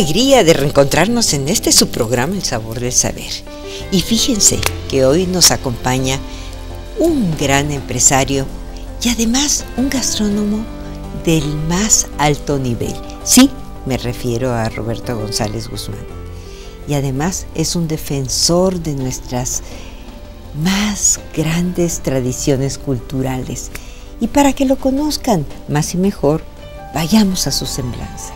alegría de reencontrarnos en este su programa El Sabor del Saber. Y fíjense que hoy nos acompaña un gran empresario y además un gastrónomo del más alto nivel. Sí, me refiero a Roberto González Guzmán. Y además es un defensor de nuestras más grandes tradiciones culturales. Y para que lo conozcan más y mejor, vayamos a su semblanza.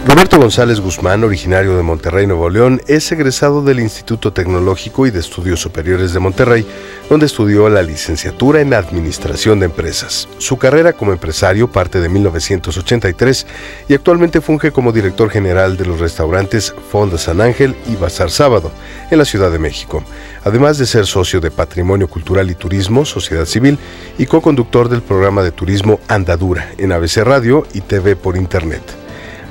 Roberto González Guzmán, originario de Monterrey, Nuevo León, es egresado del Instituto Tecnológico y de Estudios Superiores de Monterrey, donde estudió la licenciatura en Administración de Empresas. Su carrera como empresario parte de 1983 y actualmente funge como director general de los restaurantes Fonda San Ángel y Bazar Sábado, en la Ciudad de México, además de ser socio de Patrimonio Cultural y Turismo, Sociedad Civil, y co-conductor del programa de turismo Andadura en ABC Radio y TV por Internet.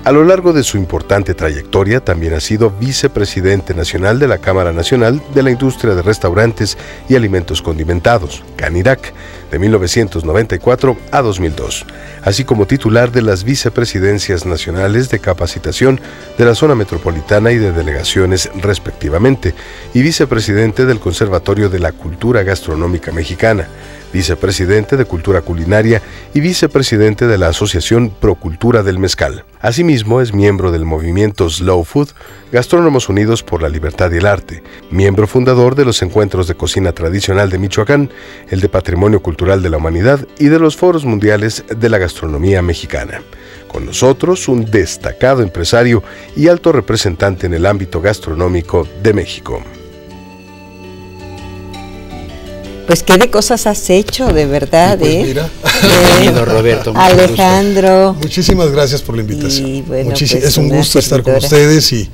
A lo largo de su importante trayectoria, también ha sido vicepresidente nacional de la Cámara Nacional de la Industria de Restaurantes y Alimentos Condimentados, CANIRAC, de 1994 a 2002, así como titular de las vicepresidencias nacionales de capacitación de la zona metropolitana y de delegaciones respectivamente, y vicepresidente del Conservatorio de la Cultura Gastronómica Mexicana, vicepresidente de Cultura Culinaria y vicepresidente de la Asociación Procultura del Mezcal. Asimismo, es miembro del movimiento Slow Food, Gastrónomos Unidos por la Libertad y el Arte, miembro fundador de los Encuentros de Cocina Tradicional de Michoacán, el de Patrimonio Cultural de la Humanidad y de los Foros Mundiales de la Gastronomía Mexicana. Con nosotros, un destacado empresario y alto representante en el ámbito gastronómico de México. Pues qué de cosas has hecho, de verdad, pues mira. Bienvenido, Roberto. Alejandro. Muchísimas gracias por la invitación. Y bueno, pues es un gusto estar con ustedes y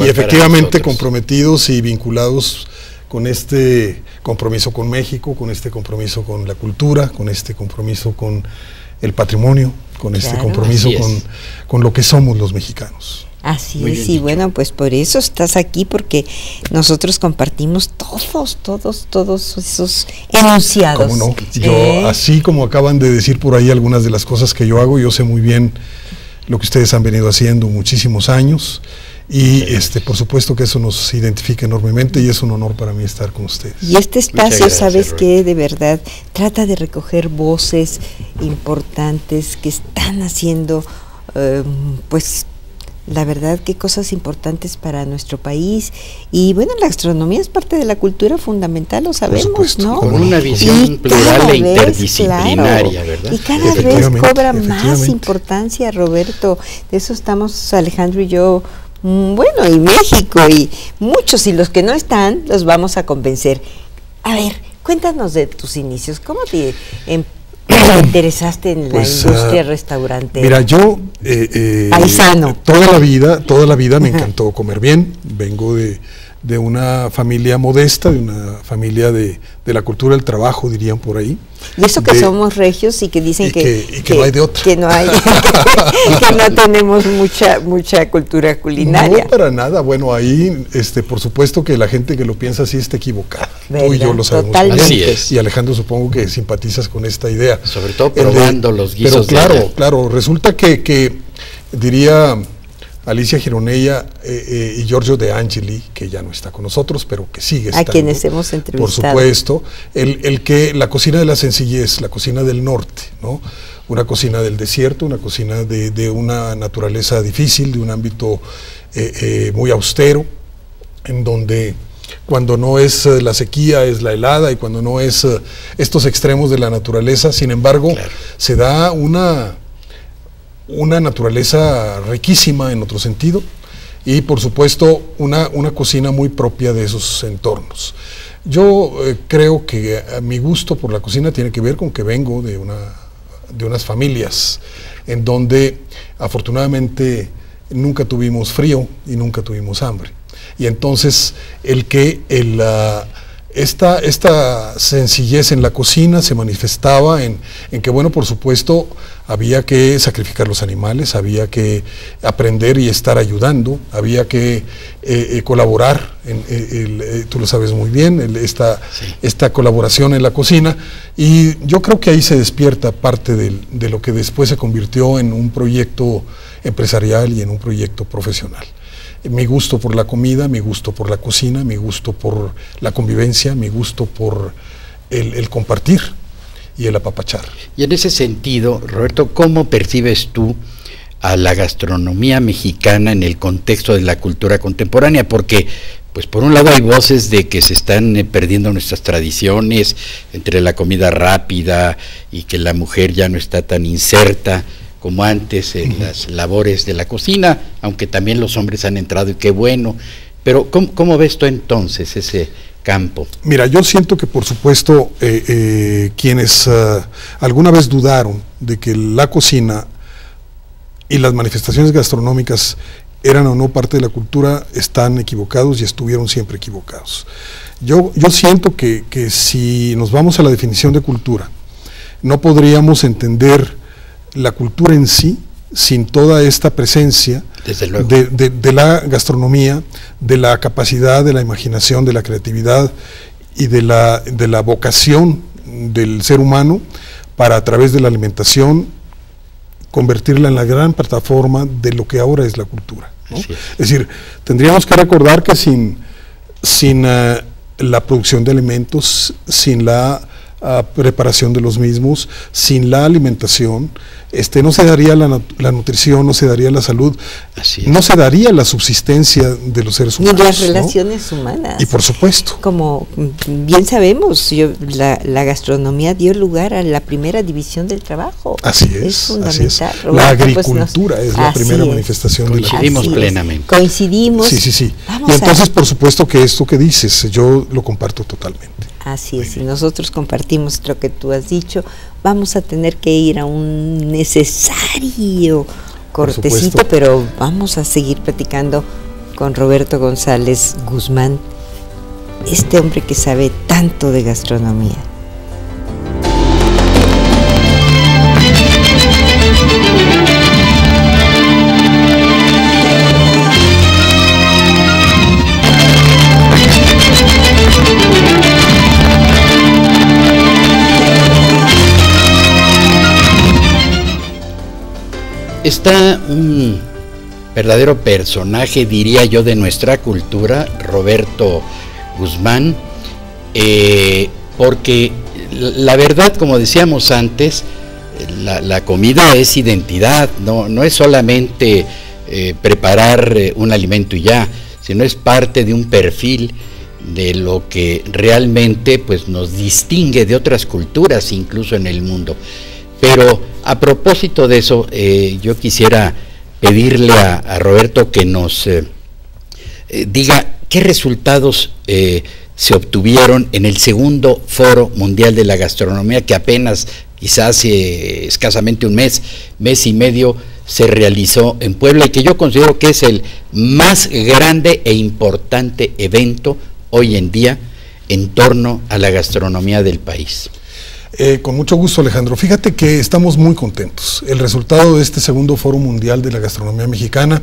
efectivamente comprometidos y vinculados con este compromiso con México, con este compromiso con la cultura, con este compromiso con el patrimonio, con este compromiso con lo que somos los mexicanos. Así es, y bueno, pues por eso estás aquí, porque nosotros compartimos todos esos enunciados. ¿Cómo no? Yo, así como acaban de decir por ahí algunas de las cosas que yo hago, yo sé muy bien lo que ustedes han venido haciendo muchísimos años, y por supuesto que eso nos identifica enormemente y es un honor para mí estar con ustedes. Y este espacio, ¿sabes qué? De verdad, trata de recoger voces importantes que están haciendo, pues, la verdad, qué cosas importantes para nuestro país. Y bueno, la gastronomía es parte de la cultura fundamental, lo sabemos, ¿no? Con una visión plural e interdisciplinaria, ¿verdad? Y cada vez cobra más importancia, Roberto. De eso estamos, Alejandro y yo, bueno, y México, y muchos, y los que no están, los vamos a convencer. A ver, cuéntanos de tus inicios. ¿Cómo te interesaste en la industria restaurantera? Mira, yo paisano. Toda la vida me encantó comer bien. Vengo de una familia modesta, de una familia de la cultura del trabajo, dirían por ahí. Y eso que somos regios y que dicen que no hay de otra. Que no hay, que no tenemos mucha cultura culinaria. No, para nada. Bueno, ahí, por supuesto que la gente que lo piensa así está equivocada. Tú y yo lo sabemos bien. Así es. Y Alejandro, supongo que simpatizas con esta idea. Sobre todo probando los guisos. Pero claro, resulta que diría Alicia Gironella y Giorgio De Angeli, que ya no está con nosotros, pero que sigue estando. A quienes hemos entrevistado. Por supuesto, el que la cocina de la sencillez, la cocina del norte, ¿no? Una cocina del desierto, una cocina de una naturaleza difícil, de un ámbito muy austero, en donde cuando no es la sequía es la helada, y cuando no es estos extremos de la naturaleza, sin embargo, se da una naturaleza riquísima en otro sentido, y por supuesto una cocina muy propia de esos entornos. Yo creo que mi gusto por la cocina tiene que ver con que vengo de unas familias en donde afortunadamente nunca tuvimos frío y nunca tuvimos hambre, y entonces esta sencillez en la cocina se manifestaba en que, bueno, por supuesto, había que sacrificar los animales, había que aprender y estar ayudando, había que colaborar tú lo sabes muy bien, esta colaboración en la cocina, y yo creo que ahí se despierta parte de lo que después se convirtió en un proyecto empresarial y en un proyecto profesional. Mi gusto por la comida, mi gusto por la cocina, mi gusto por la convivencia, mi gusto por el compartir y el apapachar. Y en ese sentido, Roberto, ¿cómo percibes tú a la gastronomía mexicana en el contexto de la cultura contemporánea? Porque, pues por un lado hay voces de que se están perdiendo nuestras tradiciones entre la comida rápida y que la mujer ya no está tan inserta como antes en las labores de la cocina, aunque también los hombres han entrado y qué bueno. Pero ¿cómo ves tú entonces ese campo? Mira, yo siento que por supuesto quienes alguna vez dudaron de que la cocina y las manifestaciones gastronómicas eran o no parte de la cultura, están equivocados y estuvieron siempre equivocados. Yo siento que si nos vamos a la definición de cultura, no podríamos entender la cultura en sí sin toda esta presencia de la gastronomía, de la capacidad, de la imaginación, de la creatividad y de la vocación del ser humano para, a través de la alimentación, convertirla en la gran plataforma de lo que ahora es la cultura, ¿no? Es decir, tendríamos que recordar que sin la producción de alimentos, sin la preparación de los mismos, sin la alimentación, no se daría la nutrición, no se daría la salud, no se daría la subsistencia de los seres humanos. Ni las relaciones humanas. Y por supuesto. Como bien sabemos, la gastronomía dio lugar a la primera división del trabajo. Así es. Es fundamental. Así es. La agricultura es la primera manifestación de la cultura. Coincidimos plenamente. Coincidimos. Sí. Y entonces, por supuesto que esto que dices, yo lo comparto totalmente. Así es, y nosotros compartimos lo que tú has dicho. Vamos a tener que ir a un necesario cortecito, pero vamos a seguir platicando con Roberto González Guzmán, este hombre que sabe tanto de gastronomía. Está un verdadero personaje, diría yo, de nuestra cultura, Roberto Guzmán, porque la verdad, como decíamos antes, la comida es identidad, no es solamente preparar un alimento y ya, sino es parte de un perfil de lo que realmente pues nos distingue de otras culturas, incluso en el mundo. Pero a propósito de eso, yo quisiera pedirle a Roberto que nos diga qué resultados se obtuvieron en el segundo Foro Mundial de la Gastronomía, que apenas, quizás escasamente un mes y medio, se realizó en Puebla, y que yo considero que es el más grande e importante evento hoy en día en torno a la gastronomía del país. Con mucho gusto, Alejandro. Fíjate que estamos muy contentos. El resultado de este segundo Foro Mundial de la Gastronomía Mexicana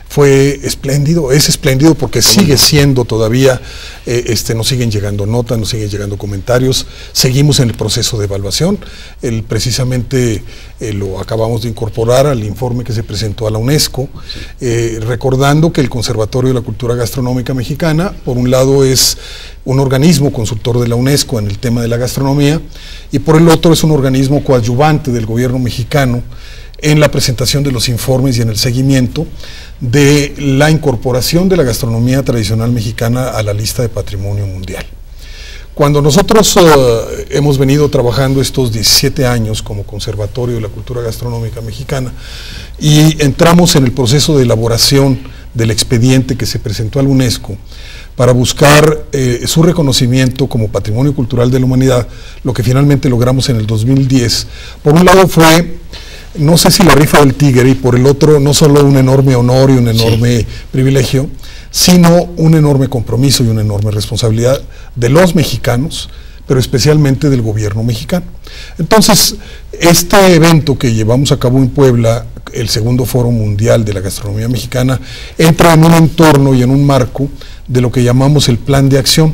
fue espléndido, es espléndido porque sigue siendo todavía, nos siguen llegando notas, nos siguen llegando comentarios, seguimos en el proceso de evaluación, precisamente lo acabamos de incorporar al informe que se presentó a la UNESCO, recordando que el Conservatorio de la Cultura Gastronómica Mexicana, por un lado es un organismo consultor de la UNESCO en el tema de la gastronomía, y por el otro es un organismo coadyuvante del gobierno mexicano en la presentación de los informes y en el seguimiento de la incorporación de la gastronomía tradicional mexicana a la lista de patrimonio mundial. Cuando nosotros hemos venido trabajando estos 17 años como Conservatorio de la Cultura Gastronómica Mexicana y entramos en el proceso de elaboración del expediente que se presentó a la UNESCO para buscar su reconocimiento como Patrimonio Cultural de la Humanidad, lo que finalmente logramos en el 2010, por un lado fue, no sé si la rifa del tigre, y por el otro no solo un enorme honor y un enorme privilegio, sino un enorme compromiso y una enorme responsabilidad de los mexicanos, pero especialmente del gobierno mexicano. Entonces, este evento que llevamos a cabo en Puebla, el segundo Foro Mundial de la Gastronomía Mexicana, entra en un entorno y en un marco de lo que llamamos el Plan de Acción,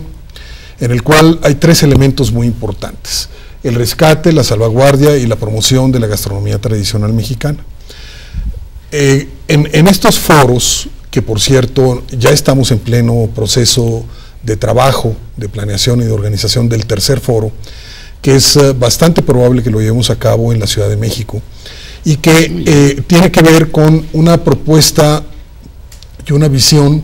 en el cual hay 3 elementos muy importantes: el rescate, la salvaguardia y la promoción de la gastronomía tradicional mexicana. En estos foros, que por cierto ya estamos en pleno proceso de trabajo, de planeación y de organización del tercer foro, que es bastante probable que lo llevemos a cabo en la Ciudad de México, y que tiene que ver con una propuesta y una visión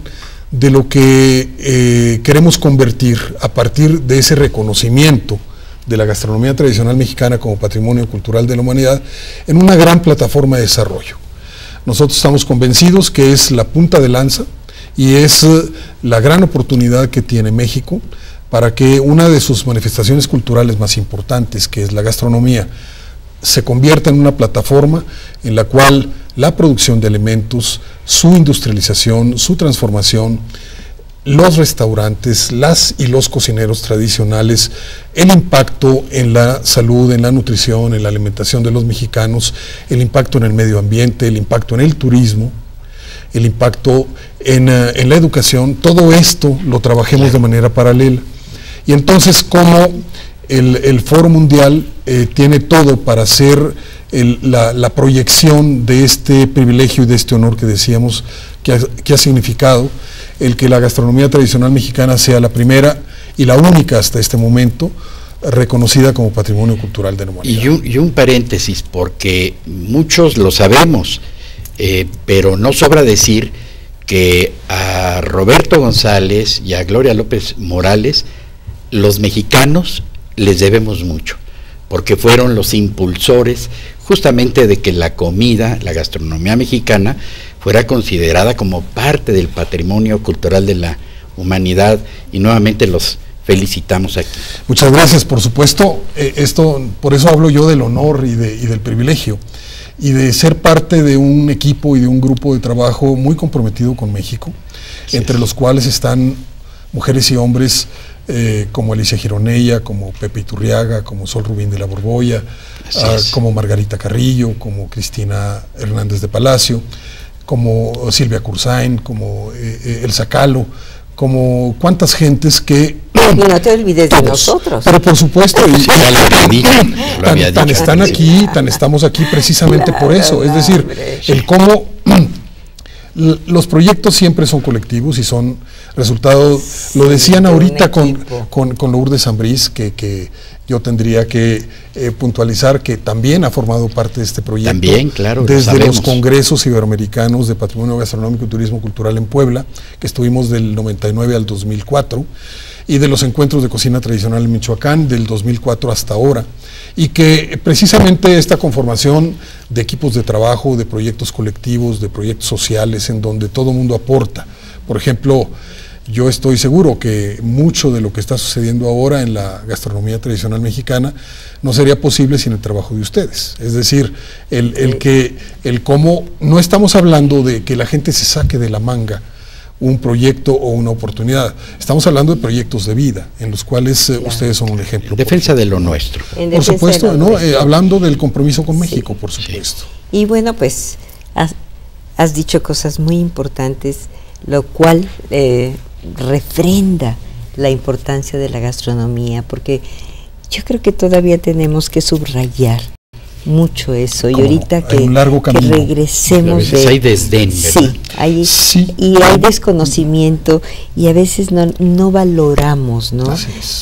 de lo que queremos convertir, a partir de ese reconocimiento de la gastronomía tradicional mexicana como patrimonio cultural de la humanidad, en una gran plataforma de desarrollo. Nosotros estamos convencidos que es la punta de lanza y es la gran oportunidad que tiene México para que una de sus manifestaciones culturales más importantes, que es la gastronomía, se convierta en una plataforma en la cual la producción de alimentos, su industrialización, su transformación, los restaurantes, las y los cocineros tradicionales, el impacto en la salud, en la nutrición, en la alimentación de los mexicanos, el impacto en el medio ambiente, el impacto en el turismo, el impacto en la educación, todo esto lo trabajemos de manera paralela. Y entonces, como el Foro Mundial tiene todo para hacer la proyección de este privilegio y de este honor que decíamos que ha significado el que la gastronomía tradicional mexicana sea la primera y la única hasta este momento reconocida como patrimonio cultural de la humanidad. Y un paréntesis, porque muchos lo sabemos, pero no sobra decir que a Roberto González y a Gloria López Morales, los mexicanos les debemos mucho, porque fueron los impulsores justamente de que la comida, la gastronomía mexicana, fuera considerada como parte del patrimonio cultural de la humanidad, y nuevamente los felicitamos aquí. Muchas gracias, por supuesto, por eso hablo yo del honor y del privilegio, y de ser parte de un equipo y de un grupo de trabajo muy comprometido con México, entre los cuales están mujeres y hombres como Alicia Gironella, como Pepe Iturriaga, como Sol Rubín de la Borbolla, como Margarita Carrillo, como Cristina Hernández de Palacio, como Silvia Cursain, como Elsa Calo, como cuántas gentes que... Y no te olvides de nosotros. Pero por supuesto, tan están aquí, tan estamos aquí precisamente por eso. Es decir, el cómo... Los proyectos siempre son colectivos y son resultados, lo decían ahorita con Lourdes Ambrís, que yo tendría que puntualizar que también ha formado parte de este proyecto. También, claro, desde los congresos iberoamericanos de patrimonio gastronómico y turismo cultural en Puebla, que estuvimos del 99 al 2004, y de los encuentros de cocina tradicional en Michoacán del 2004 hasta ahora, y que precisamente esta conformación de equipos de trabajo, de proyectos colectivos, de proyectos sociales, en donde todo el mundo aporta. Por ejemplo, yo estoy seguro que mucho de lo que está sucediendo ahora en la gastronomía tradicional mexicana no sería posible sin el trabajo de ustedes. Es decir, el cómo no estamos hablando de que la gente se saque de la manga un proyecto o una oportunidad. Estamos hablando de proyectos de vida, en los cuales ustedes son un ejemplo. En defensa de lo nuestro. Por supuesto, ¿no? Hablando del compromiso con México, por supuesto. Sí. Y bueno, pues has dicho cosas muy importantes, lo cual refrenda la importancia de la gastronomía, porque yo creo que todavía tenemos que subrayar mucho eso, y ahorita que regresemos de... hay desdén, ¿verdad? Sí, y hay desconocimiento, y a veces no valoramos, ¿no?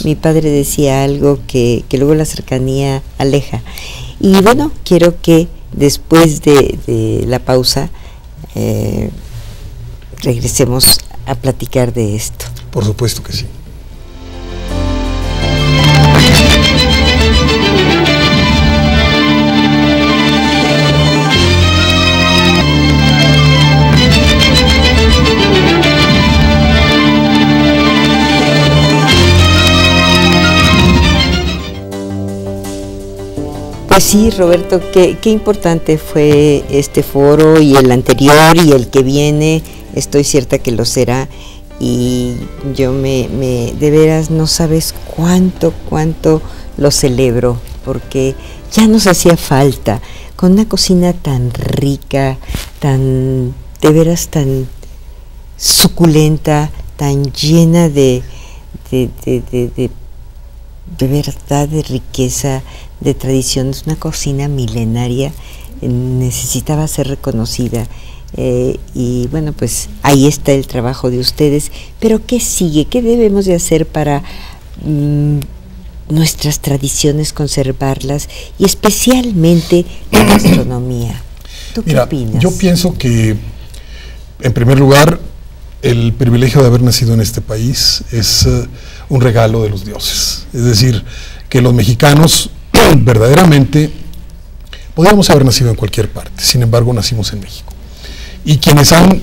Mi padre decía algo que luego la cercanía aleja. Y bueno, quiero que después de la pausa regresemos a platicar de esto. Por supuesto que sí. Pues sí, Roberto, qué importante fue este foro, y el anterior y el que viene, estoy cierta que lo será, y yo de veras no sabes cuánto lo celebro, porque ya nos hacía falta, con una cocina tan rica, tan, de veras tan suculenta, tan llena de verdad, de riqueza, de tradiciones, una cocina milenaria, necesitaba ser reconocida. Y bueno, pues ahí está el trabajo de ustedes, pero ¿qué sigue? ¿Qué debemos de hacer para nuestras tradiciones conservarlas y especialmente la gastronomía? ¿Tú qué opinas? Yo pienso que, en primer lugar, el privilegio de haber nacido en este país es un regalo de los dioses. Es decir, que los mexicanos verdaderamente podríamos haber nacido en cualquier parte, sin embargo nacimos en México. Y quienes han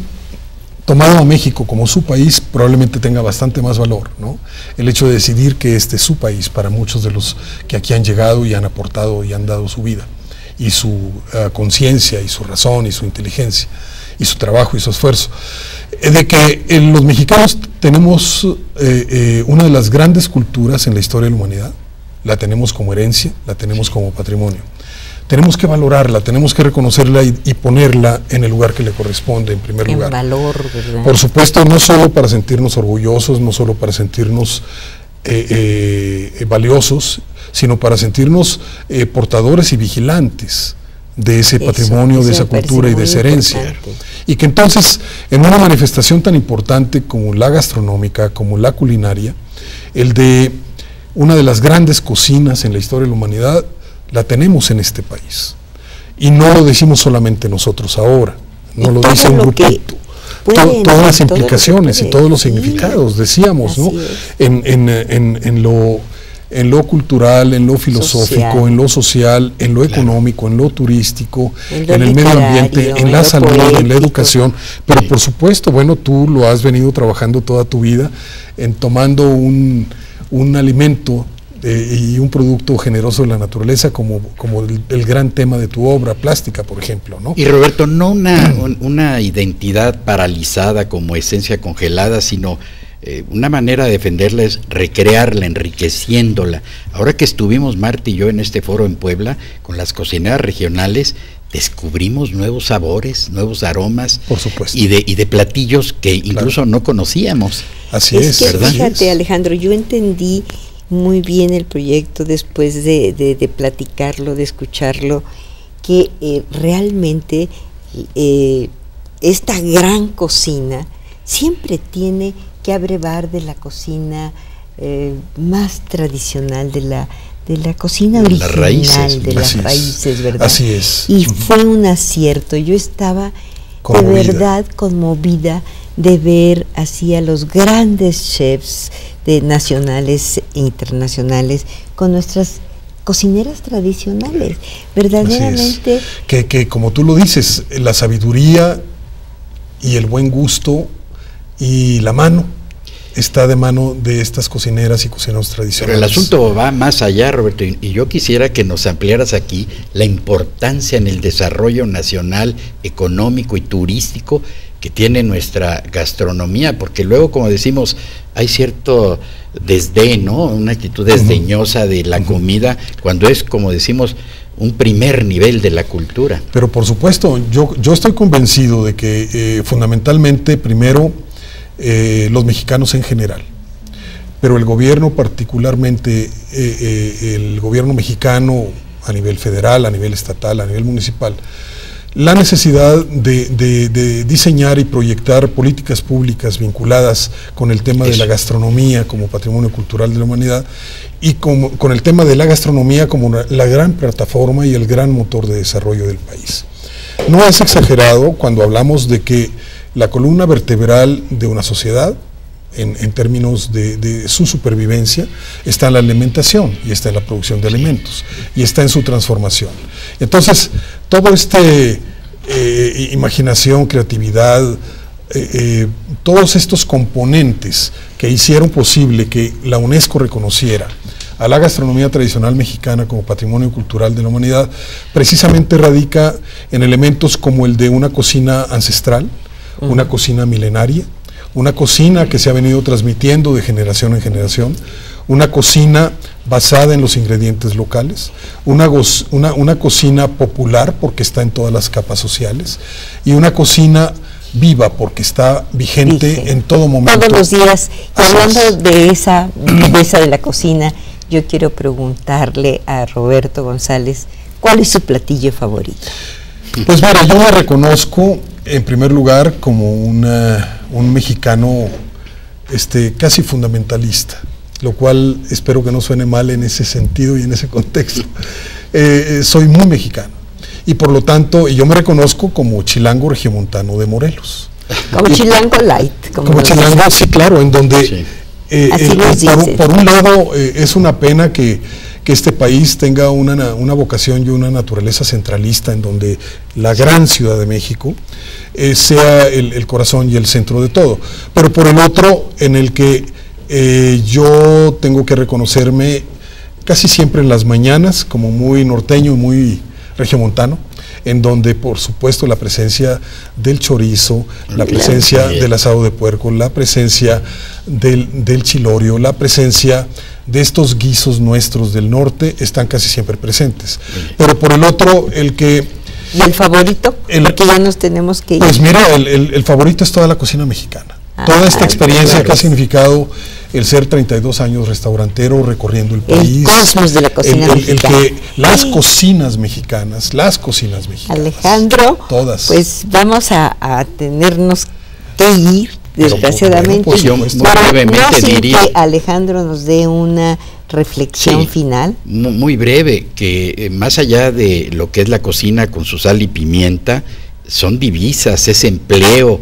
tomado a México como su país probablemente tenga bastante más valor, ¿no? El hecho de decidir que este es su país para muchos de los que aquí han llegado y han aportado y han dado su vida, y su conciencia, y su razón, y su inteligencia, y su trabajo, y su esfuerzo. De que los mexicanos tenemos una de las grandes culturas en la historia de la humanidad, la tenemos como herencia, la tenemos como patrimonio. Tenemos que valorarla, tenemos que reconocerla y ponerla en el lugar que le corresponde, en primer lugar. En valor, ¿verdad? Por supuesto, no solo para sentirnos orgullosos, no solo para sentirnos valiosos, sino para sentirnos portadores y vigilantes de ese patrimonio, de esa cultura y de esa herencia. Y que entonces, en una manifestación tan importante como la gastronómica, como la culinaria, el de una de las grandes cocinas en la historia de la humanidad, la tenemos en este país. Y no lo decimos solamente nosotros ahora, no lo dice un grupito. Todas las implicaciones y todos los significados, decíamos, ¿no? En lo cultural, en lo filosófico, en lo social, en lo económico, en lo turístico, en el medio ambiente, en la salud, en la educación. Pero por supuesto, bueno, tú lo has venido trabajando toda tu vida en tomando un alimento y un producto generoso de la naturaleza como el gran tema de tu obra plástica, por ejemplo, ¿no? Y Roberto, no una identidad paralizada como esencia congelada, sino una manera de defenderla es recrearla, enriqueciéndola. Ahora que estuvimos Marta y yo en este foro en Puebla con las cocineras regionales, descubrimos nuevos sabores, nuevos aromas, por supuesto, y de platillos que incluso no conocíamos. Así es, ¿verdad? Fíjate, Alejandro, yo entendí muy bien el proyecto después de platicarlo, de escucharlo, que realmente esta gran cocina siempre tiene que abrevar de la cocina más tradicional, de la cocina original, de las raíces, ¿verdad? Así es. Y fue un acierto. Yo estaba de verdad conmovida de ver así a los grandes chefs nacionales e internacionales con nuestras cocineras tradicionales, verdaderamente. Que como tú lo dices, la sabiduría y el buen gusto y la mano está de mano de estas cocineras y cocineros tradicionales. Pero el asunto va más allá, Roberto, y yo quisiera que nos ampliaras aquí la importancia en el desarrollo nacional, económico y turístico que tiene nuestra gastronomía, porque luego, como decimos, hay cierto desdén, ¿no? Una actitud desdeñosa de la comida, cuando es, como decimos, un primer nivel de la cultura. Pero por supuesto, yo estoy convencido de que fundamentalmente, primero, los mexicanos en general, pero el gobierno particularmente, el gobierno mexicano a nivel federal, a nivel estatal, a nivel municipal, la necesidad de diseñar y proyectar políticas públicas vinculadas con el tema de la gastronomía como patrimonio cultural de la humanidad y con el tema de la gastronomía como la gran plataforma y el gran motor de desarrollo del país. No es exagerado cuando hablamos de que la columna vertebral de una sociedad, en términos de su supervivencia, está en la alimentación y está en la producción de alimentos y está en su transformación. Entonces, todo imaginación, creatividad, todos estos componentes que hicieron posible que la UNESCO reconociera a la gastronomía tradicional mexicana como patrimonio cultural de la humanidad, precisamente radica en elementos como el de una cocina ancestral, una cocina milenaria, una cocina que se ha venido transmitiendo de generación en generación, una cocina basada en los ingredientes locales, una cocina popular porque está en todas las capas sociales, y una cocina viva porque está vigente en todo momento. Todos los días. Y hablando de esa viveza de la cocina, yo quiero preguntarle a Roberto González, ¿cuál es su platillo favorito? Pues mira, yo me reconozco en primer lugar como un mexicano casi fundamentalista, lo cual espero que no suene mal en ese sentido y en ese contexto. Soy muy mexicano y por lo tanto yo me reconozco como chilango regiomontano de Morelos. Como chilango light. Como chilango, sí, claro, en donde Sí. por un lado es una pena que este país tenga una vocación y una naturaleza centralista, en donde la gran Ciudad de México sea el corazón y el centro de todo, pero por el otro en el que yo tengo que reconocerme casi siempre en las mañanas como muy norteño y muy regiomontano, en donde por supuesto la presencia del chorizo, la presencia del asado de puerco, la presencia del chilorio, la presencia de estos guisos nuestros del norte están casi siempre presentes. Pero por el otro, el que... ¿Y el favorito? Porque ya nos tenemos que ir. Pues mira, el favorito es toda la cocina mexicana. Toda esta experiencia que ha significado el ser 32 años restaurantero recorriendo el país. El cosmos de la cocina mexicana. Las cocinas mexicanas. Alejandro, todas. Pues vamos a tenernos que ir, desgraciadamente. Pues yo muy brevemente diría, que Alejandro nos dé una reflexión final. Muy breve, que más allá de lo que es la cocina con su sal y pimienta, son divisas, es empleo,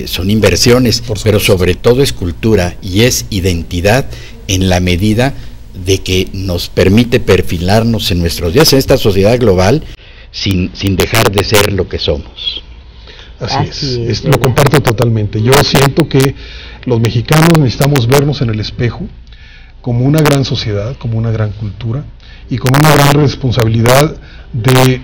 son inversiones, pero sobre todo es cultura y es identidad, en la medida de que nos permite perfilarnos en nuestros días en esta sociedad global sin dejar de ser lo que somos. Así es, lo comparto totalmente. Yo siento que los mexicanos necesitamos vernos en el espejo como una gran sociedad, como una gran cultura y con una gran responsabilidad de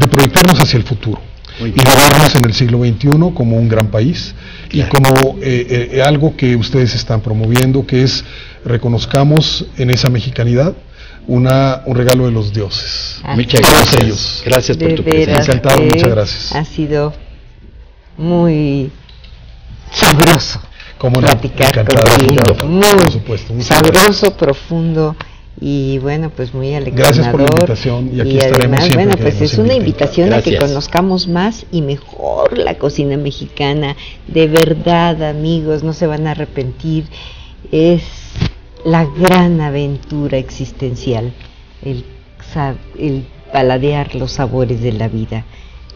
proyectarnos hacia el futuro y de vernos en el siglo XXI como un gran país y como algo que ustedes están promoviendo, que es reconozcamos en esa mexicanidad un regalo de los dioses. Muchas gracias. Gracias por tu presencia. Encantado, muchas gracias. Ha sido muy sabroso platicar contigo. Muy por supuesto, sabroso, profundo y bueno, pues muy alegrador. Gracias por la invitación y aquí estaremos siempre. Bueno, pues es una invitación gracias. a que conozcamos más y mejor la cocina mexicana. De verdad, amigos, no se van a arrepentir. Es la gran aventura existencial, el paladear los sabores de la vida.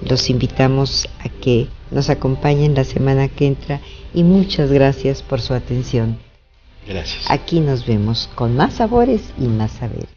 Los invitamos a que nos acompañen la semana que entra y muchas gracias por su atención. Gracias. Aquí nos vemos con más sabores y más saberes.